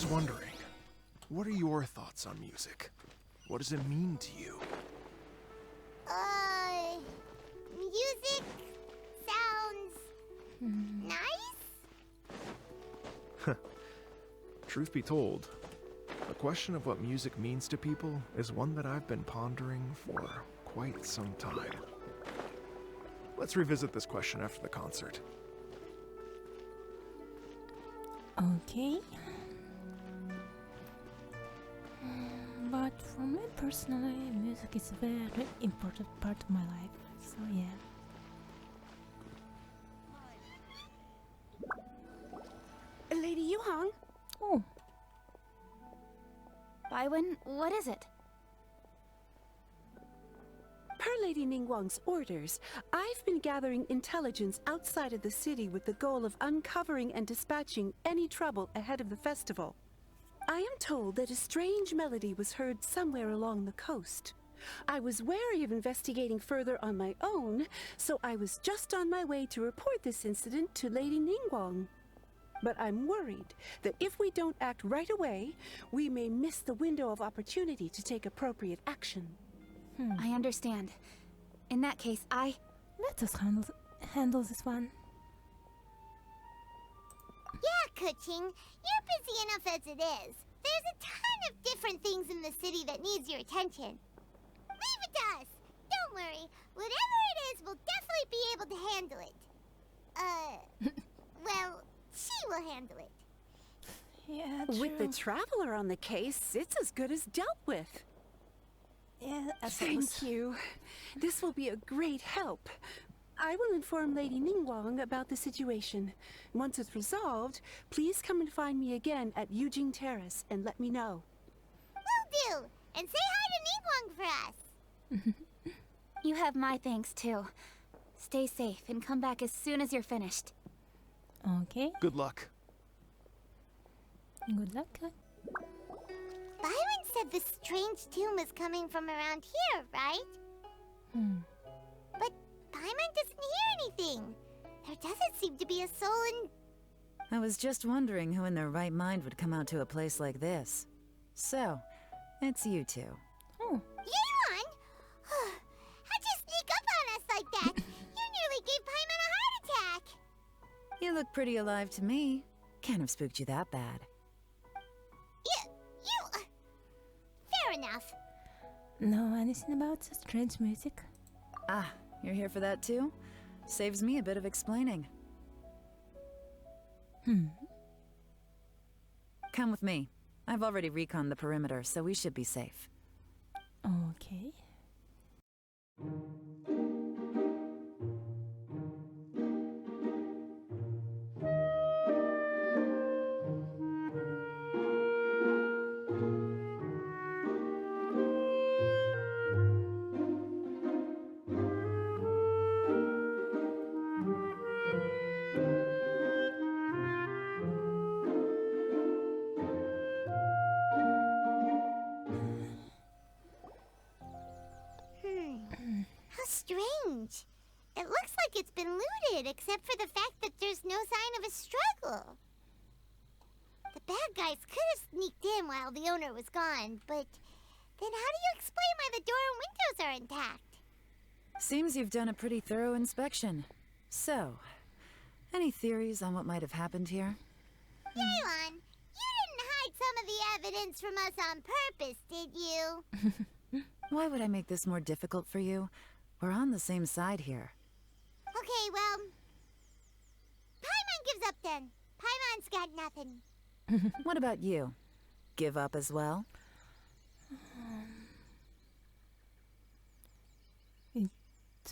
was wondering, what are your thoughts on music? What does it mean to you? Music sounds nice? Truth be told, the question of what music means to people is one that I've been pondering for quite some time. Let's revisit this question after the concert. Okay. But for me personally, music is a very important part of my life. So yeah. Lady Yuhang? Oh, Baiwen, what is it? Per Lady Ningguang's orders, I've been gathering intelligence outside of the city with the goal of uncovering and dispatching any trouble ahead of the festival. I am told that a strange melody was heard somewhere along the coast. I was wary of investigating further on my own, so I was just on my way to report this incident to Lady Ningguang. But I'm worried that if we don't act right away, we may miss the window of opportunity to take appropriate action. I understand. In that case, let us handle this one. Yeah, Kuching, you're busy enough as it is. There's a ton of different things in the city that needs your attention. Leave it to us. Don't worry. Whatever it is, we'll definitely be able to handle it. Well, she will handle it. Yeah, true. With the traveler on the case, it's as good as dealt with. Yeah, Thank you. This will be a great help. I will inform Lady Ningguang about the situation. Once it's resolved, please come and find me again at Yujing Terrace and let me know. Will do. And say hi to Ningguang for us. you have my thanks too. Stay safe and come back as soon as you're finished. Okay, Good luck. good luck. Byron said this strange tune was coming from around here, right? But Paimon doesn't hear anything. There doesn't seem to be a soul in... I was just wondering who in their right mind would come out to a place like this. So, it's you two. Oh, Yuan! How'd you sneak up on us like that? You nearly gave Paimon a heart attack. You look pretty alive to me. Can't have spooked you that bad. Fair enough. know anything about the strange music? Ah, you're here for that too? Saves me a bit of explaining. Come with me. I've already reconned the perimeter, so we should be safe. Okay. How strange. It looks like it's been looted, except for the fact that there's no sign of a struggle. The bad guys could have sneaked in while the owner was gone, but then how do you explain why the door and windows are intact? Seems you've done a pretty thorough inspection. So, any theories on what might have happened here? Yelan, you didn't hide some of the evidence from us on purpose, did you? Why would I make this more difficult for you? We're on the same side here. Okay, well... Paimon gives up then. Paimon's got nothing. What about you? Give up as well? It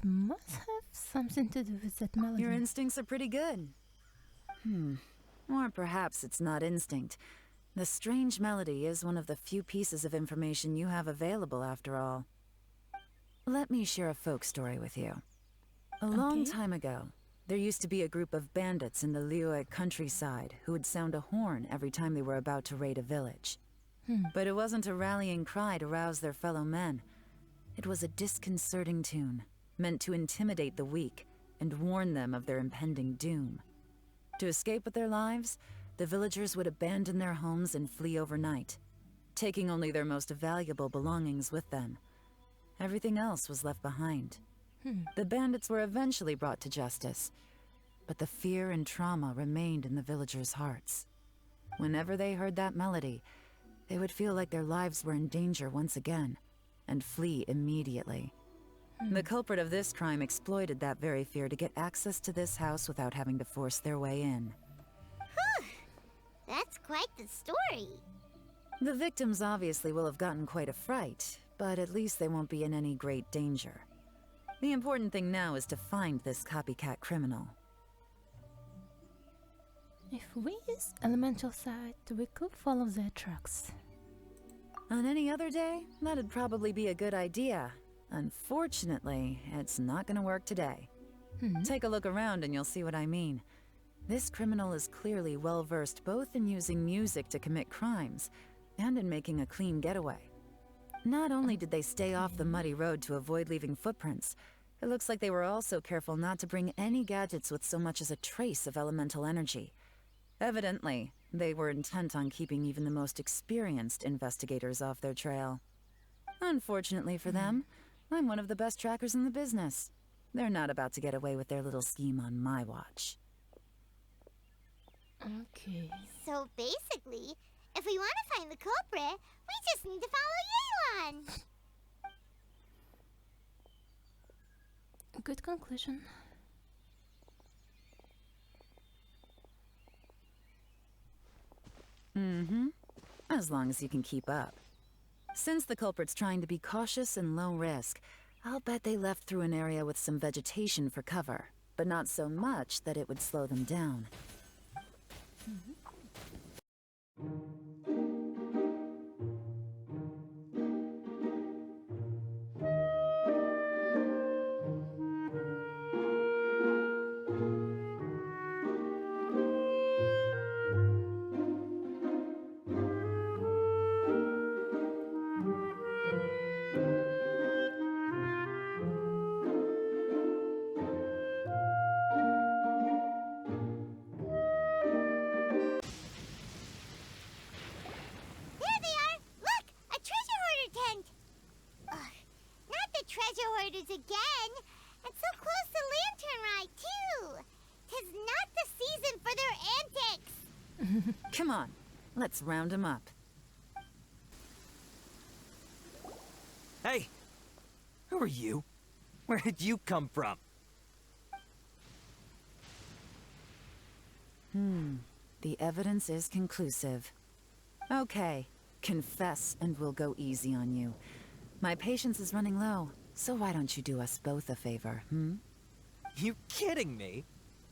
must have something to do with that melody. Your instincts are pretty good. Or perhaps it's not instinct. The strange melody is one of the few pieces of information you have available, after all. Let me share a folk story with you. A long time ago, there used to be a group of bandits in the Liyue countryside who would sound a horn every time they were about to raid a village. But it wasn't a rallying cry to rouse their fellow men. It was a disconcerting tune, meant to intimidate the weak and warn them of their impending doom. To escape with their lives, the villagers would abandon their homes and flee overnight, taking only their most valuable belongings with them. Everything else was left behind. The bandits were eventually brought to justice, but the fear and trauma remained in the villagers' hearts. Whenever they heard that melody, they would feel like their lives were in danger once again, and flee immediately. The culprit of this crime exploited that very fear to get access to this house without having to force their way in. That's quite the story. The victims obviously will have gotten quite a fright, but at least they won't be in any great danger. The important thing now is to find this copycat criminal. If we use elemental sight, we could follow their tracks. On any other day, that'd probably be a good idea. Unfortunately, it's not gonna work today. Take a look around and you'll see what I mean. This criminal is clearly well-versed both in using music to commit crimes and in making a clean getaway. Not only did they stay off the muddy road to avoid leaving footprints, it looks like they were also careful not to bring any gadgets with so much as a trace of elemental energy. Evidently, they were intent on keeping even the most experienced investigators off their trail. Unfortunately for them, I'm one of the best trackers in the business. They're not about to get away with their little scheme on my watch. Okay. So basically, if we want to find the culprit, we just need to follow Yeon. Good conclusion. As long as you can keep up. Since the culprit's trying to be cautious and low risk, I'll bet they left through an area with some vegetation for cover, but not so much that it would slow them down. There they are! Look! A treasure hoarder tent! Ugh, not the treasure hoarders again! And so close to Lantern Rite, too! 'Tis not the season for their antics! Come on, let's round them up. Hey! Who are you? Where did you come from? The evidence is conclusive. Okay, confess and we'll go easy on you. My patience is running low, so why don't you do us both a favor, You kidding me?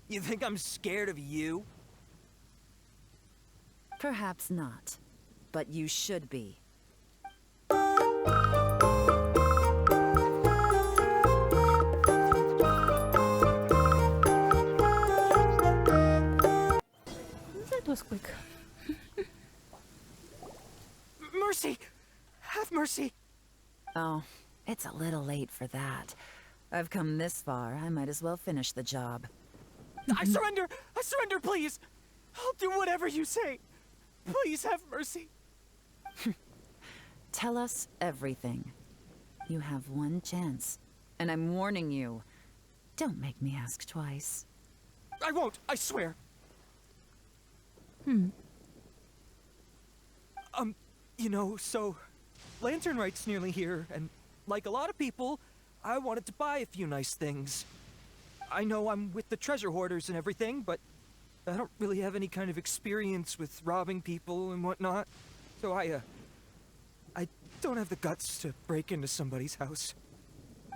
You think I'm scared of you? Perhaps not, but you should be. That was quick. Mercy! Have mercy! Oh, it's a little late for that. I've come this far, I might as well finish the job. I surrender! I surrender, please! I'll do whatever you say! Please have mercy! Tell us everything. You have one chance, and I'm warning you. Don't make me ask twice. I won't, I swear! You know, so... Lantern Rite's nearly here, and like a lot of people, I wanted to buy a few nice things. I know I'm with the treasure hoarders and everything, but I don't really have any kind of experience with robbing people and whatnot. So I don't have the guts to break into somebody's house.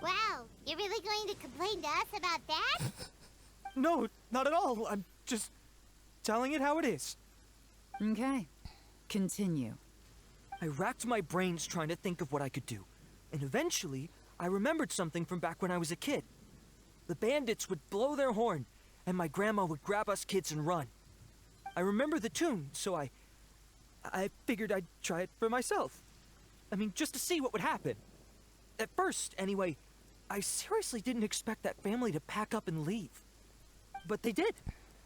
Wow, you're really going to complain to us about that? No, not at all. I'm just telling it how it is. Okay, continue. I racked my brains trying to think of what I could do. And eventually, I remembered something from back when I was a kid. The bandits would blow their horn, and my grandma would grab us kids and run. I remember the tune, so I figured I'd try it for myself. I mean, just to see what would happen. At first, anyway, I seriously didn't expect that family to pack up and leave. But they did.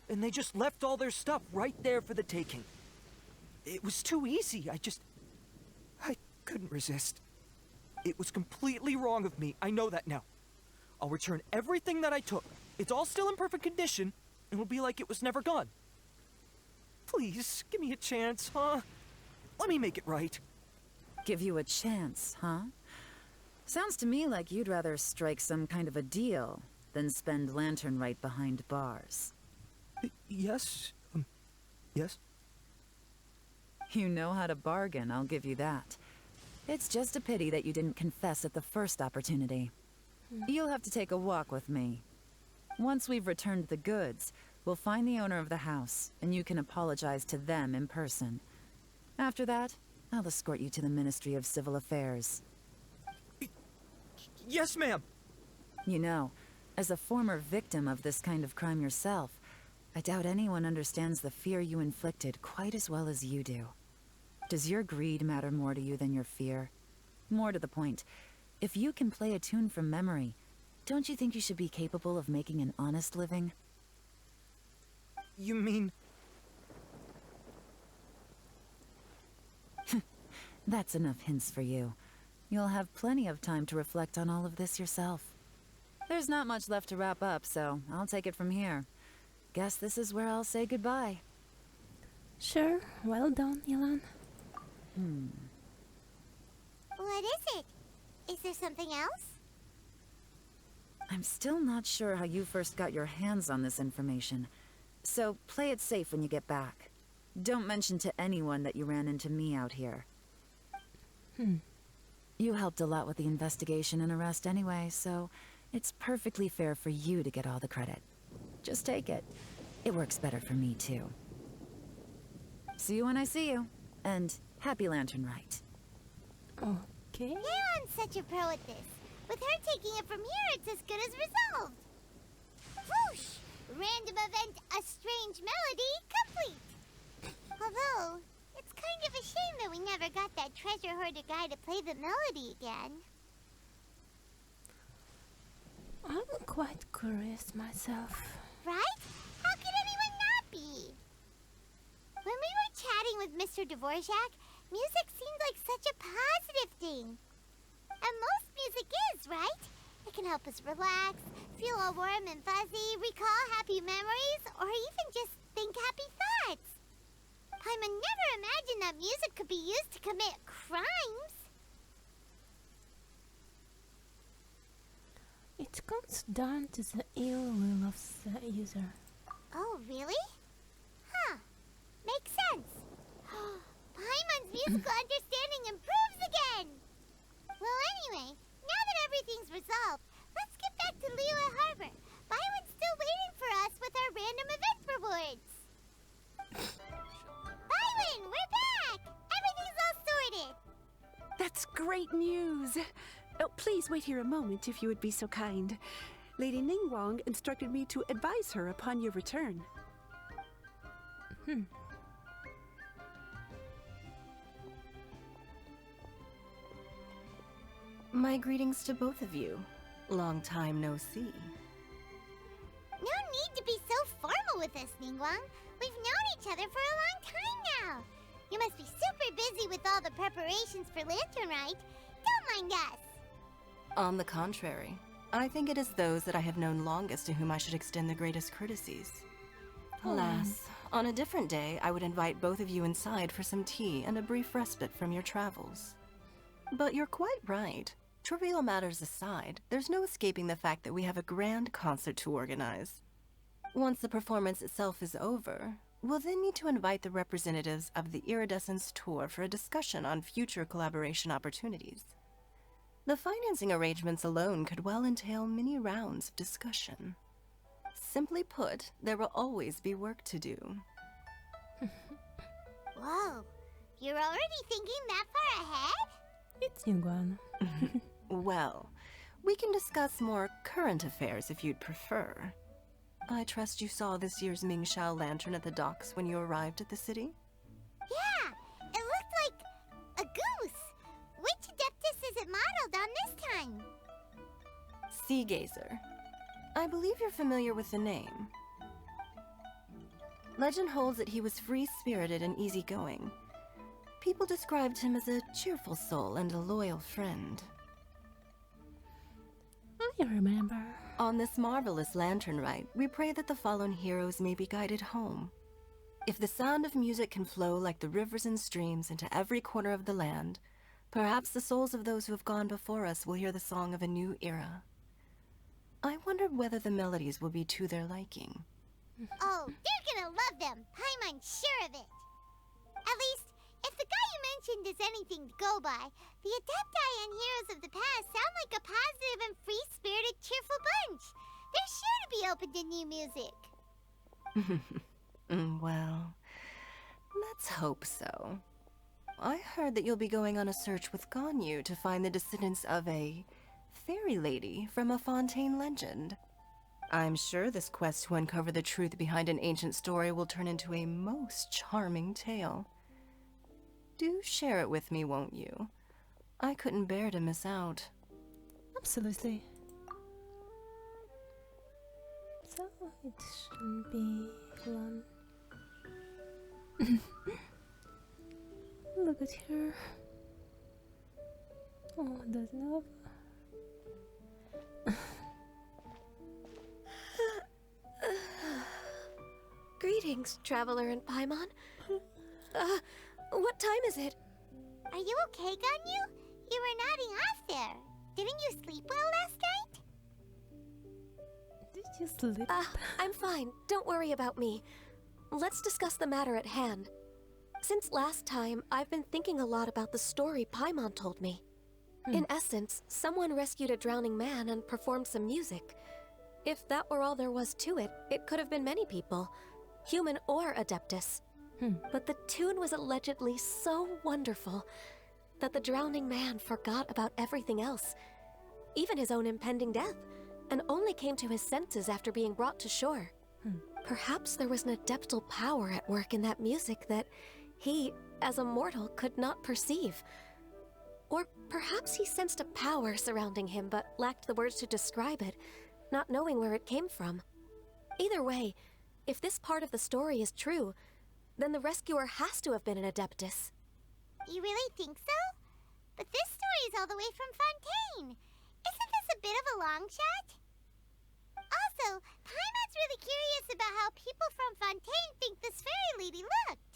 and they just left all their stuff right there for the taking. It was too easy. I couldn't resist. It was completely wrong of me. I know that now. I'll return everything that I took. It's all still in perfect condition, and it'll be like it was never gone. Please, give me a chance, huh? Let me make it right. Give you a chance, huh? Sounds to me like you'd rather strike some kind of a deal than spend Lantern Rite behind bars. Yes? Yes? You know how to bargain, I'll give you that. It's just a pity that you didn't confess at the first opportunity. You'll have to take a walk with me. Once we've returned the goods, we'll find the owner of the house, and you can apologize to them in person. After that, I'll escort you to the Ministry of Civil Affairs. Yes, ma'am! You know, as a former victim of this kind of crime yourself, I doubt anyone understands the fear you inflicted quite as well as you do. Does your greed matter more to you than your fear? More to the point, if you can play a tune from memory, don't you think you should be capable of making an honest living? You mean... That's enough hints for you. You'll have plenty of time to reflect on all of this yourself. There's not much left to wrap up, so I'll take it from here. Guess this is where I'll say goodbye. Sure, well done, Ilan. What is it? Is there something else? I'm still not sure how you first got your hands on this information, so play it safe when you get back. Don't mention to anyone that you ran into me out here. You helped a lot with the investigation and arrest anyway, so it's perfectly fair for you to get all the credit. Just take it. It works better for me, too. See you when I see you, and happy Lantern Rite. Okay. Leon's such a pro at this. With her taking it from here, it's as good as resolved. Whoosh! Random event, a strange melody, complete. Although, it's kind of a shame that we never got that treasure hoarder guy to play the melody again. I'm quite curious myself. Right? How could anyone not be? When we were chatting with Mr. Dvorak, music seemed like such a positive thing. And most music is, right? It can help us relax, feel all warm and fuzzy, recall happy memories, or even just think happy thoughts. Paimon never imagined that music could be used to commit crimes. It comes down to the ill will of the user. Oh, really? Huh. Makes sense. Paimon's musical understanding improves again! Well, anyway, now that everything's resolved, let's get back to Liyue Harbor. Byron's still waiting for us with our random event rewards. Byron, we're back! Everything's all sorted. That's great news. Oh, please wait here a moment if you would be so kind. Lady Ningguang instructed me to advise her upon your return. My greetings to both of you. Long time no see. No need to be so formal with us, Ningguang. We've known each other for a long time now. You must be super busy with all the preparations for Lantern Rite. Don't mind us. On the contrary, I think it is those that I have known longest to whom I should extend the greatest courtesies. Alas, on a different day, I would invite both of you inside for some tea and a brief respite from your travels. But you're quite right. Trivial matters aside, there's no escaping the fact that we have a grand concert to organize. Once the performance itself is over, we'll then need to invite the representatives of the Iridescence Tour for a discussion on future collaboration opportunities. The financing arrangements alone could well entail many rounds of discussion. Simply put, there will always be work to do. Whoa, you're already thinking that far ahead? It's Ningguang. Well, we can discuss more current affairs if you'd prefer. I trust you saw this year's Mingxiao lantern at the docks when you arrived at the city? Yeah, it looked like a goose. Which Adeptus is it modeled on this time? Sea Gazer. I believe you're familiar with the name. Legend holds that he was free-spirited and easygoing. People described him as a cheerful soul and a loyal friend. I remember. On this marvelous lantern rite, we pray that the fallen heroes may be guided home. If the sound of music can flow like the rivers and streams into every corner of the land, perhaps the souls of those who have gone before us will hear the song of a new era. I wondered whether the melodies will be to their liking. Oh, they're gonna love them. Paimon's sure of it. At least, if the guy you mentioned is anything to go by, the Adepti and Heroes of the Past sound like a positive and free-spirited, cheerful bunch. They're sure to be open to new music. Well, let's hope so. I heard that you'll be going on a search with Ganyu to find the descendants of a fairy lady from a Fontaine legend. I'm sure this quest to uncover the truth behind an ancient story will turn into a most charming tale. Do share it with me, won't you? I couldn't bear to miss out. Absolutely. So it shouldn't be long. Look at her. Oh, there's no. Greetings, Traveler and Paimon. What time is it? Are you okay, Ganyu? You were nodding off there. Didn't you sleep well last night? Did you sleep? I'm fine. Don't worry about me. Let's discuss the matter at hand. Since last time, I've been thinking a lot about the story Paimon told me. In essence, someone rescued a drowning man and performed some music. If that were all there was to it, it could have been many people, human or Adeptus. But the tune was allegedly so wonderful that the drowning man forgot about everything else, even his own impending death, and only came to his senses after being brought to shore. Perhaps there was an adeptal power at work in that music that he, as a mortal, could not perceive. Or perhaps he sensed a power surrounding him but lacked the words to describe it, not knowing where it came from. Either way, if this part of the story is true, then the rescuer has to have been an Adeptus. You really think so? But this story is all the way from Fontaine. Isn't this a bit of a long shot? Also, Paimon's really curious about how people from Fontaine think this fairy lady looked.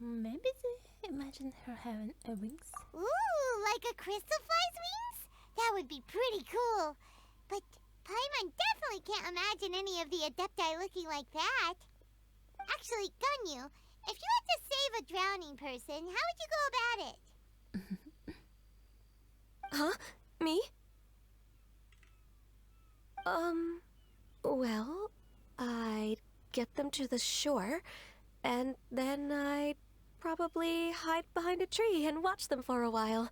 Maybe they imagined her having wings. Ooh, like a crystal fly's wings? That would be pretty cool. But Paimon definitely can't imagine any of the Adepti looking like that. Actually, Ganyu, if you had to save a drowning person, how would you go about it? Huh? Me? Well, I'd get them to the shore, and then I'd probably hide behind a tree and watch them for a while.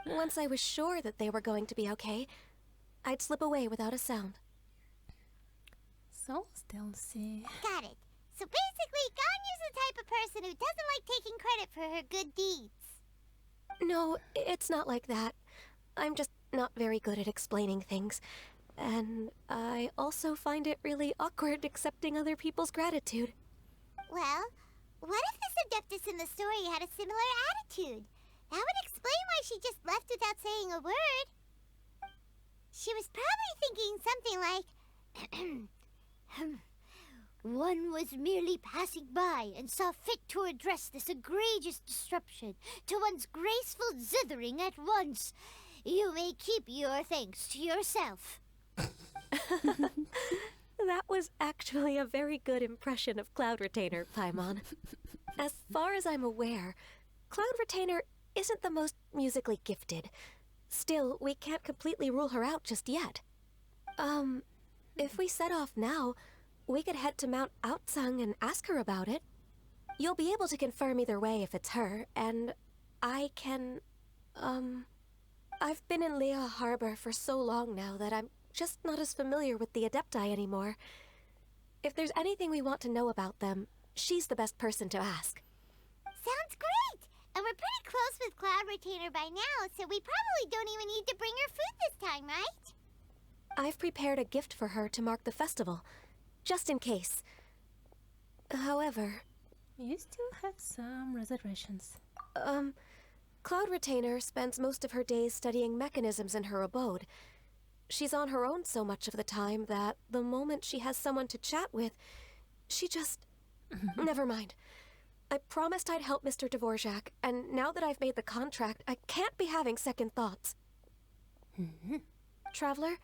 Once I was sure that they were going to be okay, I'd slip away without a sound. So stealthy. Got it. So basically, Ganyu's the type of person who doesn't like taking credit for her good deeds. No, it's not like that. I'm just not very good at explaining things. And I also find it really awkward accepting other people's gratitude. Well, what if this Adeptus in the story had a similar attitude? That would explain why she just left without saying a word. She was probably thinking something like, one was merely passing by and saw fit to address this egregious disruption to one's graceful zithering at once. You may keep your thanks to yourself. That was actually a very good impression of Cloud Retainer, Paimon. As far as I'm aware, Cloud Retainer isn't the most musically gifted. Still, we can't completely rule her out just yet. If we set off now, we could head to Mount Outsung and ask her about it. You'll be able to confirm either way if it's her, and I can, I've been in Lea Harbor for so long now that I'm just not as familiar with the Adepti anymore. If there's anything we want to know about them, she's the best person to ask. Sounds great! And we're pretty close with Cloud Retainer by now, so we probably don't even need to bring her food this time, right? I've prepared a gift for her to mark the festival. just in case. However, You still have some reservations. Cloud Retainer spends most of her days studying mechanisms in her abode. She's on her own so much of the time that the moment she has someone to chat with, she just... Never mind. I promised I'd help Mr. Dvorak, and now that I've made the contract, I can't be having second thoughts. Traveler,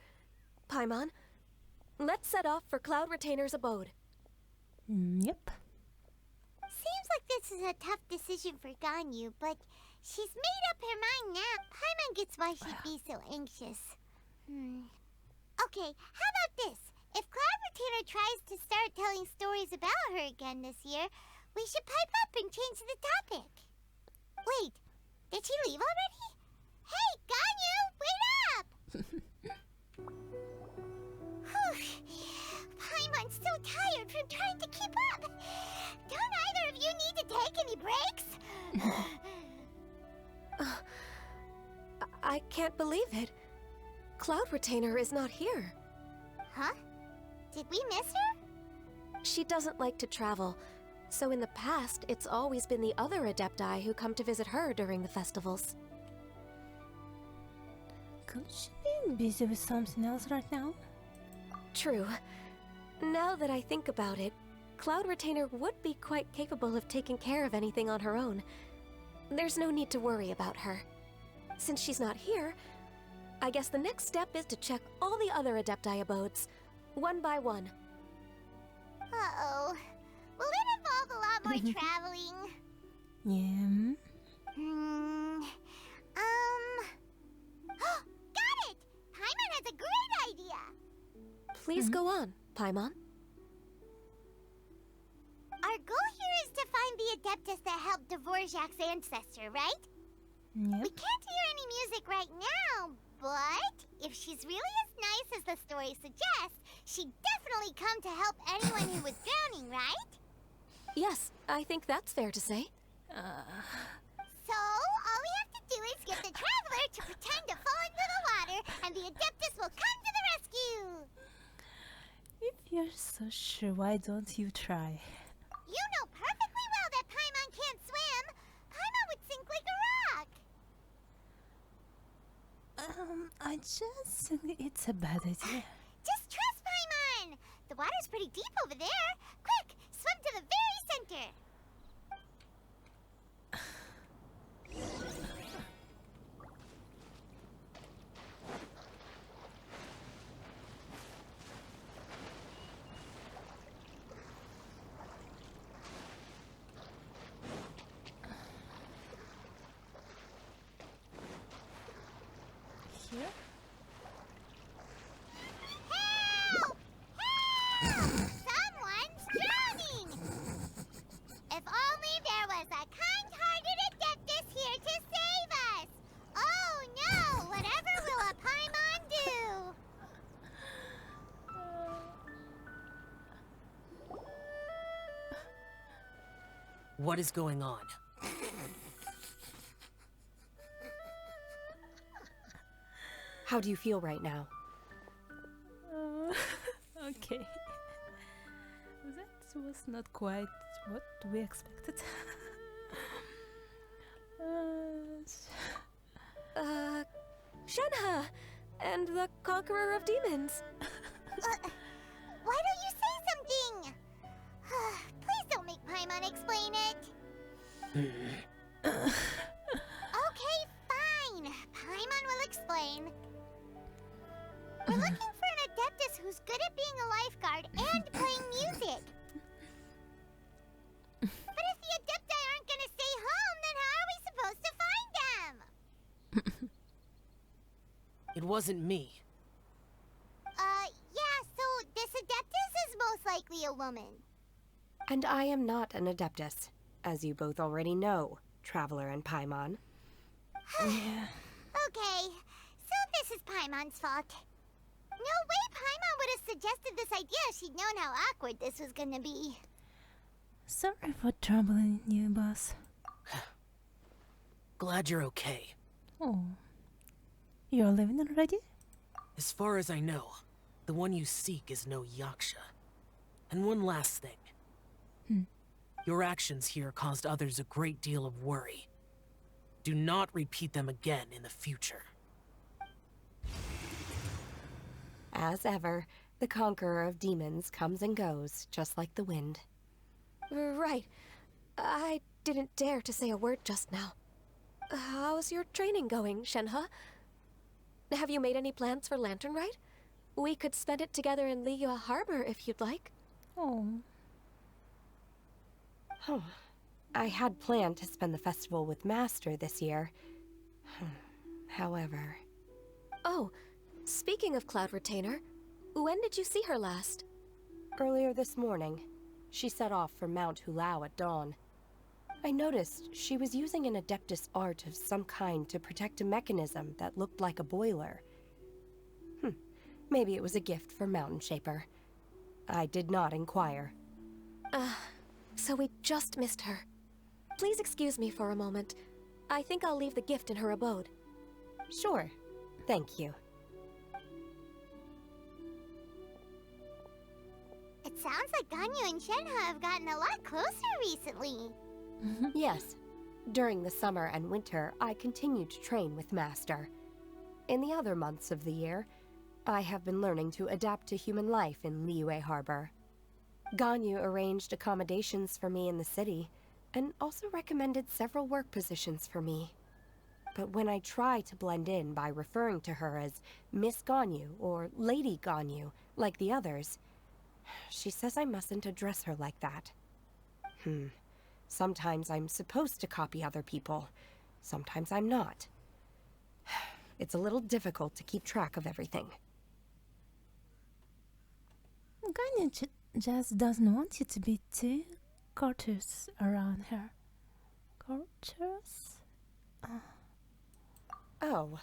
Paimon, let's set off for Cloud Retainer's abode. Yep. Seems like this is a tough decision for Ganyu, but she's made up her mind now. Paimon gets why she'd be so anxious. Okay, how about this? If Cloud Retainer tries to start telling stories about her again this year, we should pipe up and change the topic. Wait, did she leave already? Hey, Ganyu, wait up! Paimon's so tired from trying to keep up. Don't either of you need to take any breaks? I can't believe it. Cloud Retainer is not here. Huh? Did we miss her? She doesn't like to travel, so in the past, it's always been the other Adepti who come to visit her during the festivals. Could she be busy with something else right now? True. Now that I think about it, Cloud Retainer would be quite capable of taking care of anything on her own. There's no need to worry about her. Since she's not here, I guess the next step is to check all the other Adepti abodes, one by one. Uh-oh. Will it involve a lot more traveling? Yeah. Got it! Paimon has a great idea! Please go on, Paimon. Our goal here is to find the Adeptus that helped Dvorak's ancestor, right? Yep. We can't hear any music right now, but if she's really as nice as the story suggests, she'd definitely come to help anyone who was drowning, right? Yes, I think that's fair to say. So, all we have to do is get the Traveler to pretend to fall into the water, and the Adeptus will come to the rescue! If you're so sure, why don't you try? You know perfectly well that Paimon can't swim! Paimon would sink like a rock! I just think it's a bad idea. Just trust Paimon! The water's pretty deep over there. Quick, swim to the very center! Here? Help! Help! Someone's drowning! If only there was a kind-hearted Adeptus here to save us! Oh no! Whatever will a Paimon do? What is going on? How do you feel right now? Okay. That was not quite what we expected. Shenhe! And the Conqueror of Demons! Why don't you say something? Please don't make Paimon explain it. Okay, fine. Paimon will explain. We're looking for an Adeptus who's good at being a lifeguard and playing music. But if the Adepti aren't gonna stay home, then how are we supposed to find them? It wasn't me. Yeah, so this Adeptus is most likely a woman. And I am not an Adeptus, as you both already know, Traveler and Paimon. Yeah. Okay, so this is Paimon's fault. No way Paimon would have suggested this idea if she'd known how awkward this was gonna be. Sorry for troubling you, boss. Glad you're okay. Oh. You're leaving already? As far as I know, the one you seek is no Yaksha. And one last thing. Your actions here caused others a great deal of worry. Do not repeat them again in the future. As ever, the conqueror of demons comes and goes, just like the wind. Right. I didn't dare to say a word just now. How's your training going, Shenhe? Have you made any plans for Lantern Rite? We could spend it together in Liyue Harbor if you'd like. Oh. Oh, I had planned to spend the festival with Master this year. However... Oh, speaking of Cloud Retainer, when did you see her last? Earlier this morning, she set off for Mount Hulao at dawn. I noticed she was using an Adeptus art of some kind to protect a mechanism that looked like a boiler. Maybe it was a gift for Mountain Shaper. I did not inquire. So we just missed her. Please excuse me for a moment. I think I'll leave the gift in her abode. Sure. Thank you. It sounds like Ganyu and Shenhe have gotten a lot closer recently. Yes. During the summer and winter, I continued to train with Master. In the other months of the year, I have been learning to adapt to human life in Liyue Harbor. Ganyu arranged accommodations for me in the city, and also recommended several work positions for me. But when I try to blend in by referring to her as Miss Ganyu or Lady Ganyu, like the others, she says I mustn't address her like that. Sometimes I'm supposed to copy other people, sometimes I'm not. It's a little difficult to keep track of everything. Ganyu just doesn't want you to be too courteous around her. Courteous? Oh,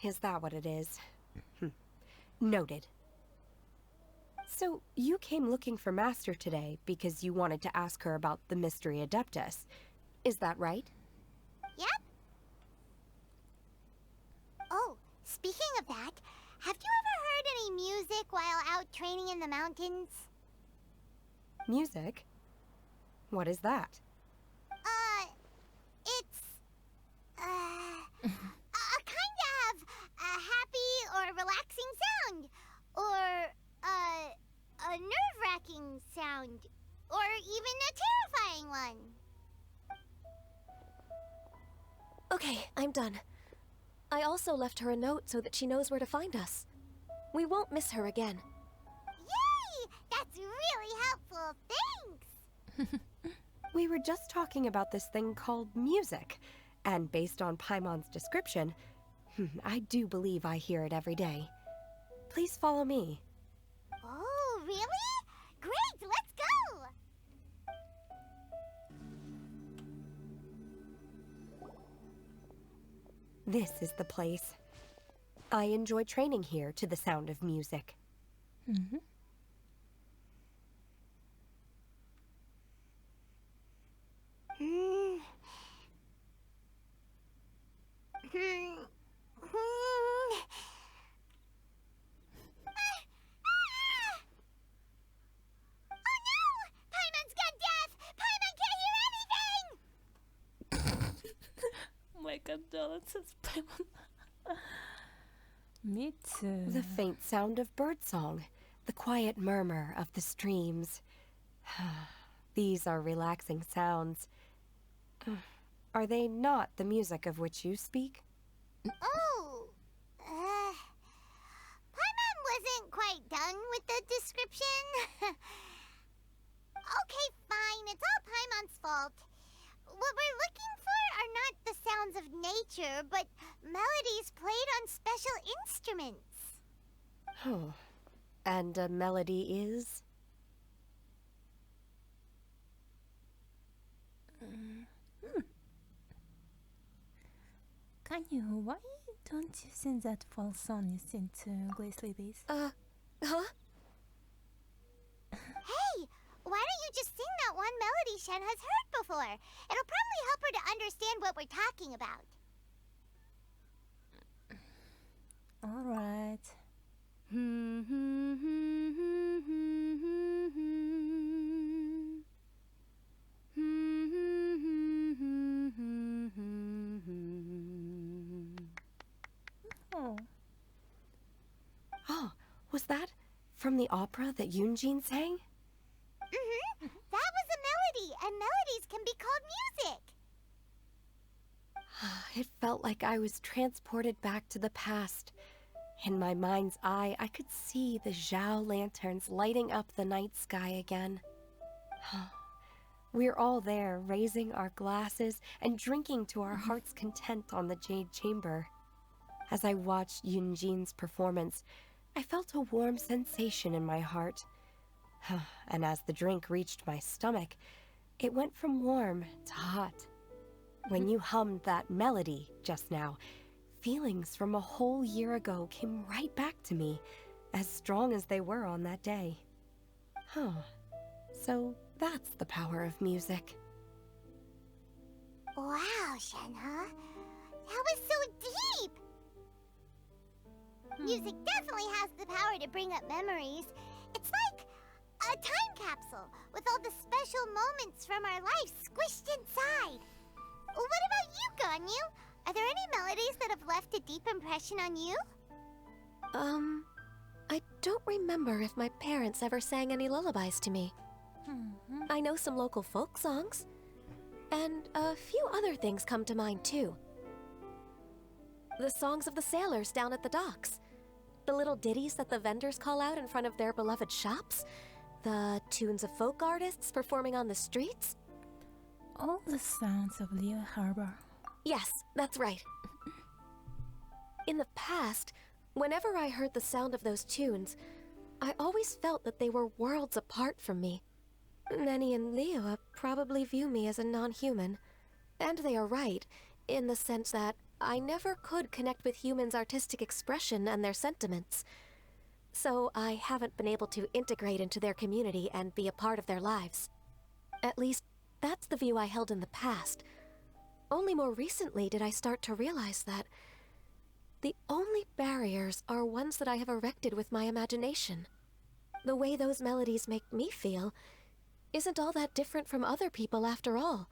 is that what it is? Noted. So, you came looking for Master today because you wanted to ask her about the Mystery Adeptus. Is that right? Yep. Oh, speaking of that, have you ever heard any music while out training in the mountains? Music? What is that? It's... a kind of a happy or relaxing sound. Or, a nerve-wracking sound. Or even a terrifying one. Okay, I'm done. I also left her a note so that she knows where to find us. We won't miss her again. Yay! That's really helpful. Thanks! We were just talking about this thing called music, and based on Paimon's description, I do believe I hear it every day. Please follow me. Oh, really? Great, let's go! This is the place. I enjoy training here to the sound of music. Oh no! Paimon's gone deaf! Paimon can't hear anything! My condolences, Paimon. Me too. The faint sound of birdsong, the quiet murmur of the streams. These are relaxing sounds. Are they not the music of which you speak? Oh, Paimon wasn't quite done with the description. Okay, fine, it's all Paimon's fault. What we're looking for are not the sounds of nature, but melodies played on special instruments. Oh, and a melody is? Ganyu, why don't you sing that false song you sing to Glacier Bass? Huh? Hey, why don't you just sing that one melody Shen has heard before? It'll probably help her to understand what we're talking about. Alright. Was that from the opera that Yunjin sang? Mm-hmm. That was a melody, and melodies can be called music. It felt like I was transported back to the past. In my mind's eye, I could see the Zhao lanterns lighting up the night sky again. We're all there, raising our glasses and drinking to our heart's content on the Jade Chamber. As I watched Yunjin's performance, I felt a warm sensation in my heart. And as the drink reached my stomach, it went from warm to hot. When you hummed that melody just now, feelings from a whole year ago came right back to me, as strong as they were on that day. So that's the power of music. Wow, Shenhe. That was so deep! Music definitely has the power to bring up memories. It's like a time capsule with all the special moments from our lives squished inside. What about you, Ganyu? Are there any melodies that have left a deep impression on you? I don't remember if my parents ever sang any lullabies to me. I know some local folk songs, and a few other things come to mind too. The songs of the sailors down at the docks, the little ditties that the vendors call out in front of their beloved shops, the tunes of folk artists performing on the streets. All the sounds of Liyue Harbor. Yes, that's right. In the past, whenever I heard the sound of those tunes, I always felt that they were worlds apart from me. Nenny and Liyue probably view me as a non-human. And they are right, in the sense that I never could connect with humans' artistic expression and their sentiments. So I haven't been able to integrate into their community and be a part of their lives. At least, that's the view I held in the past. Only more recently did I start to realize that the only barriers are ones that I have erected with my imagination. The way those melodies make me feel isn't all that different from other people after all.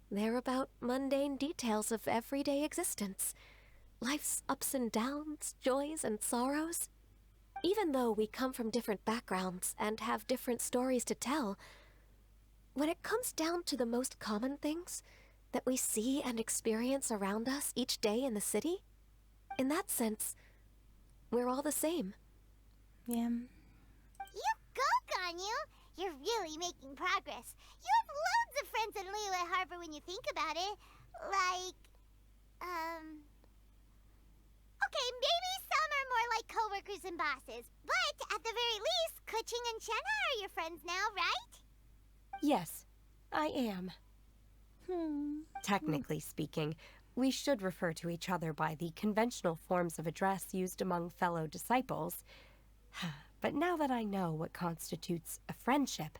They're about mundane details of everyday existence. Life's ups and downs, joys and sorrows. Even though we come from different backgrounds and have different stories to tell, when it comes down to the most common things that we see and experience around us each day in the city, in that sense, we're all the same. Yeah. You go, Ganyu! You're really making progress. You have loads of friends in Liyue Harbor when you think about it. Like, okay, maybe some are more like coworkers and bosses, but at the very least, Keqing and Shenhe are your friends now, right? Yes, I am. Technically speaking, we should refer to each other by the conventional forms of address used among fellow disciples. But now that I know what constitutes a friendship,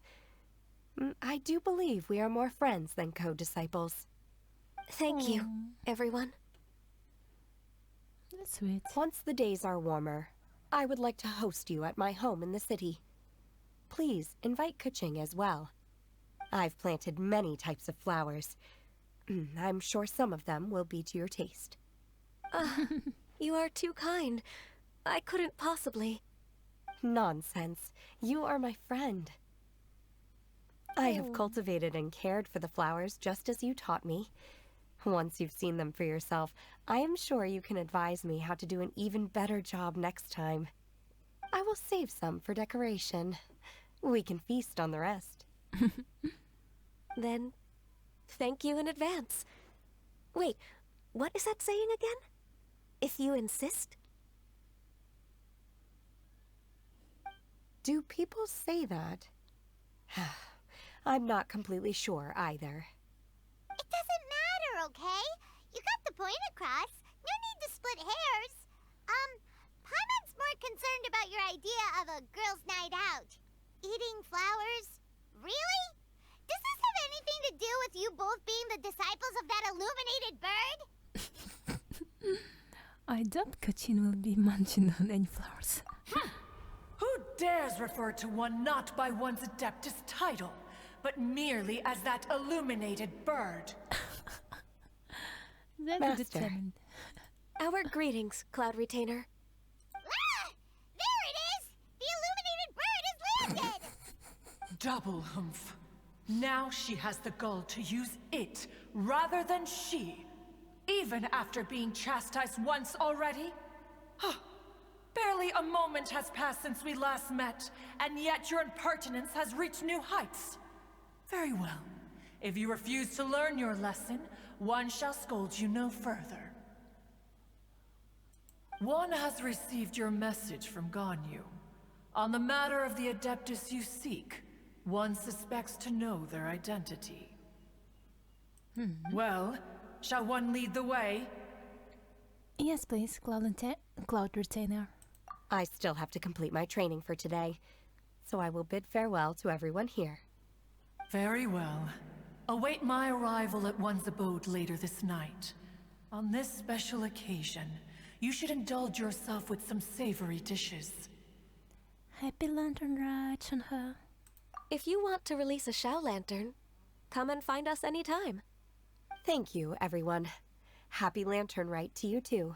I do believe we are more friends than co-disciples. Thank you, everyone. That's sweet. Once the days are warmer, I would like to host you at my home in the city. Please invite Keqing as well. I've planted many types of flowers. I'm sure some of them will be to your taste. You are too kind. I couldn't possibly. Nonsense. You are my friend. I have cultivated and cared for the flowers just as you taught me. Once you've seen them for yourself, I am sure you can advise me how to do an even better job next time. I will save some for decoration. We can feast on the rest. Then, thank you in advance. Wait, what is that saying again? If you insist? Do people say that? I'm not completely sure either. It doesn't matter, okay? You got the point across. No need to split hairs. Paimon's more concerned about your idea of a girls' night out. Eating flowers? Really? Does this have anything to do with you both being the disciples of that illuminated bird? I doubt Keqing will be munching on any flowers. Who dares refer to one not by one's Adeptus title, but merely as that illuminated bird? That's Master. determined. Our greetings, Cloud Retainer. Ah! There it is! Double humph. Now she has the gall to use it rather than she. Even after being chastised once already? Huh. Barely a moment has passed since we last met, and yet your impertinence has reached new heights. Very well. If you refuse to learn your lesson, one shall scold you no further. One has received your message from Ganyu. On the matter of the Adeptus you seek, one suspects to know their identity. Well, shall one lead the way? Yes, please, Cloud Retainer. I still have to complete my training for today, so I will bid farewell to everyone here. Very well. Await my arrival at one's abode later this night. On this special occasion, you should indulge yourself with some savory dishes. Happy Lantern Ride, Chunha. If you want to release a Shao Lantern, come and find us anytime. Thank you, everyone. Happy Lantern Rite to you too.